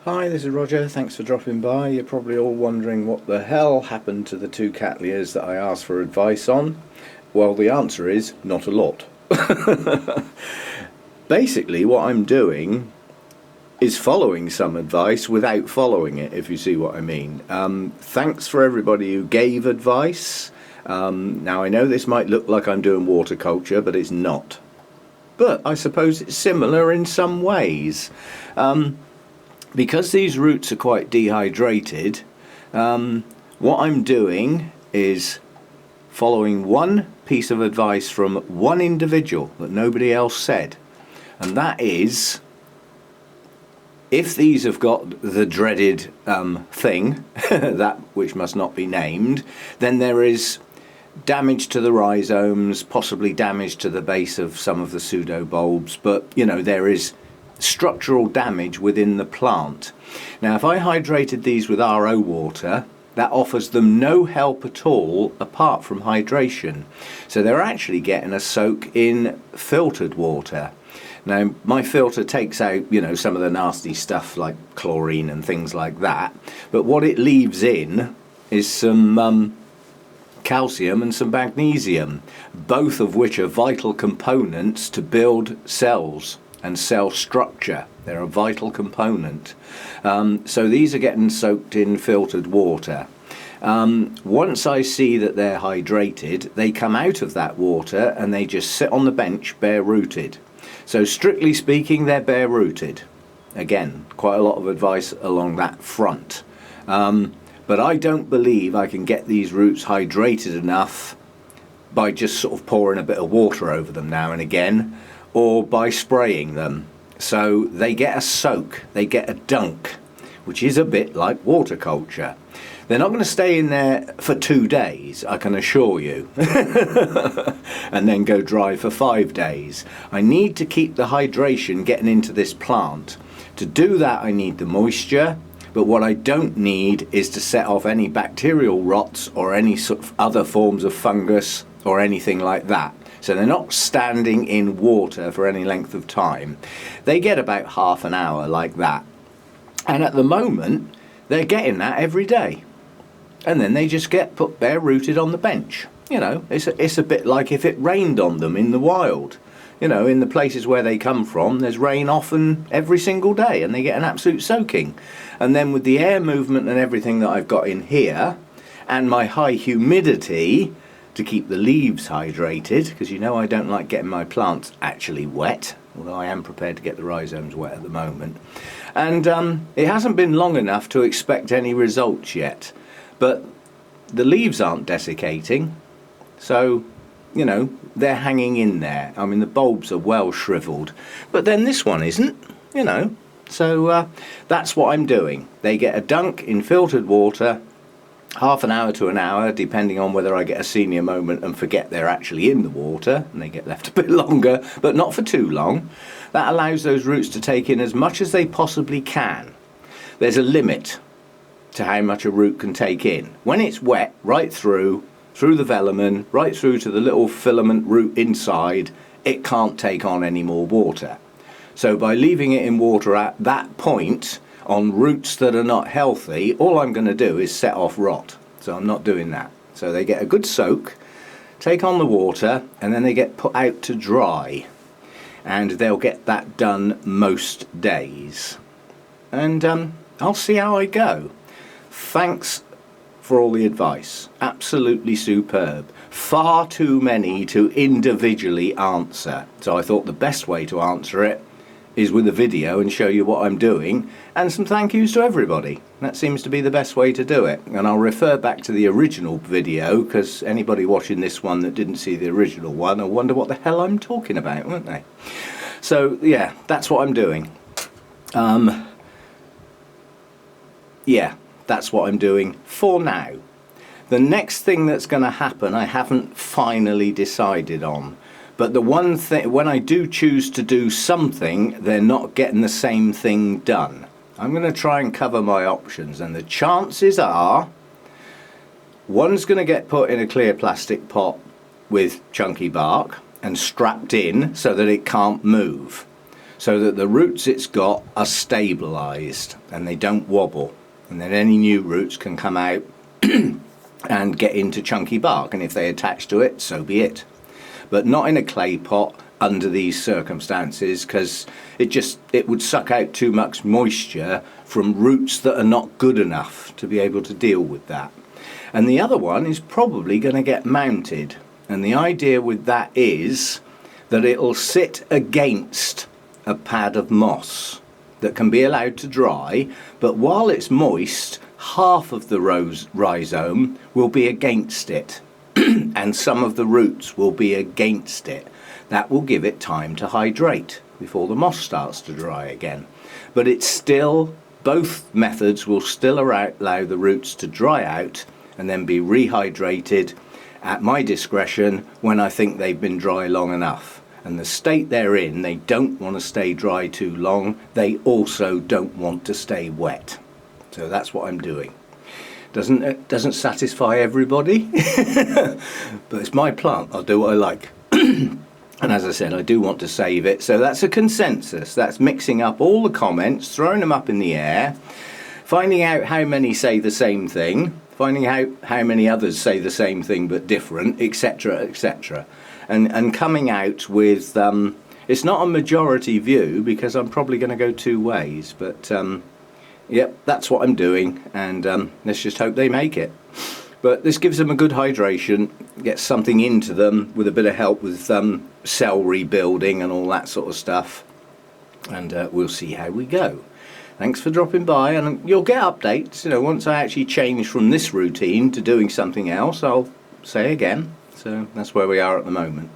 Hi, this is Roger. Thanks for dropping by. You're probably all wondering what the hell happened to the two Cattleyas that I asked for advice on. Well, the answer is not a lot. Basically, what I'm doing is following some advice without following it, if you see what I mean. Thanks for everybody who gave advice. Now, I know this might look like I'm doing waterculture, but it's not. But I suppose it's similar in some ways. Because these roots are quite dehydrated, what I'm doing is following one piece of advice from one individual that nobody else said. And that is, if these have got the dreaded thing, that which must not be named, then there is damage to the rhizomes, possibly damage to the base of some of the pseudobulbs, but you know, there is structural damage within the plant. Now, if I hydrated these with RO water, that offers them no help at all apart from hydration. So they're actually getting a soak in filtered water. Now, my filter takes out, you know, some of the nasty stuff like chlorine and things like that, but what it leaves in is some calcium and some magnesium, both of which are vital components to build cells and cell structure. They're a vital component. So these are getting soaked in filtered water. Once I see that they're hydrated, they come out of that water and they just sit on the bench bare rooted. So strictly speaking, they're bare rooted. Again, quite a lot of advice along that front. But I don't believe I can get these roots hydrated enough by just sort of pouring a bit of water over them now and again, or by spraying them. So they get a soak, they get a dunk, which is a bit like waterculture. They're not going to stay in there for 2 days, I can assure you, and then go dry for 5 days. I need to keep the hydration getting into this plant. To do that, I need the moisture, but what I don't need is to set off any bacterial rots or any sort of other forms of fungus or anything like that. So they're not standing in water for any length of time. They get about half an hour like that. And at the moment, they're getting that every day. And then they just get put bare rooted on the bench. You know, it's a bit like if it rained on them in the wild. You know, in the places where they come from, there's rain often every single day and they get an absolute soaking. And then with the air movement and everything that I've got in here, and my high humidity, to keep the leaves hydrated, because you know I don't like getting my plants actually wet, although I am prepared to get the rhizomes wet at the moment. And it hasn't been long enough to expect any results yet, but the leaves aren't desiccating, so you know, they're hanging in there. I mean, the bulbs are well shriveled, but then this one isn't, you know. So that's what I'm doing. They get a dunk in filtered water, half an hour to an hour, depending on whether I get a senior moment and forget they're actually in the water, and they get left a bit longer, but not for too long. That allows those roots to take in as much as they possibly can. There's a limit to how much a root can take in. When it's wet, right through the velamen, right through to the little filament root inside, it can't take on any more water. So by leaving it in water at that point, on roots that are not healthy, all I'm going to do is set off rot. So I'm not doing that. So they get a good soak, take on the water, and then they get put out to dry. And they'll get that done most days. And I'll see how I go. Thanks for all the advice. Absolutely superb. Far too many to individually answer. So I thought the best way to answer it is with a video and show you what I'm doing, and some thank yous to everybody. That seems to be the best way to do it. And I'll refer back to the original video, because anybody watching this one that didn't see the original one will wonder what the hell I'm talking about, won't they? So yeah, that's what I'm doing. Yeah, that's what I'm doing for now. The next thing that's going to happen, I haven't finally decided on. But the one thing, when I do choose to do something, they're not getting the same thing done. I'm going to try and cover my options, and the chances are one's going to get put in a clear plastic pot with chunky bark and strapped in so that it can't move. so that the roots it's got are stabilised and they don't wobble, and then any new roots can come out and get into chunky bark, and if they attach to it, so be it. But not in a clay pot under these circumstances, because it would suck out too much moisture from roots that are not good enough to be able to deal with that. And the other one is probably going to get mounted, and the idea with that is that it'll sit against a pad of moss that can be allowed to dry, but while it's moist, half of the rhizome will be against it and some of the roots will be against it. That will give it time to hydrate before the moss starts to dry again. But it's still, both methods will still allow the roots to dry out and then be rehydrated at my discretion when I think they've been dry long enough. And the state they're in, they don't want to stay dry too long. They also don't want to stay wet. So that's what I'm doing. Doesn't satisfy everybody, but it's my plant. I'll do what I like. And as I said, I do want to save it. So that's a consensus. That's mixing up all the comments, throwing them up in the air, finding out how many say the same thing, finding out how many others say the same thing but different, etc., etc. And coming out with, it's not a majority view because I'm probably going to go two ways, but yep, that's what I'm doing, and let's just hope they make it. But this gives them a good hydration, gets something into them with a bit of help with cell rebuilding and all that sort of stuff, and we'll see how we go. Thanks for dropping by, and you'll get updates. You know, once I actually change from this routine to doing something else, I'll say again. So that's where we are at the moment.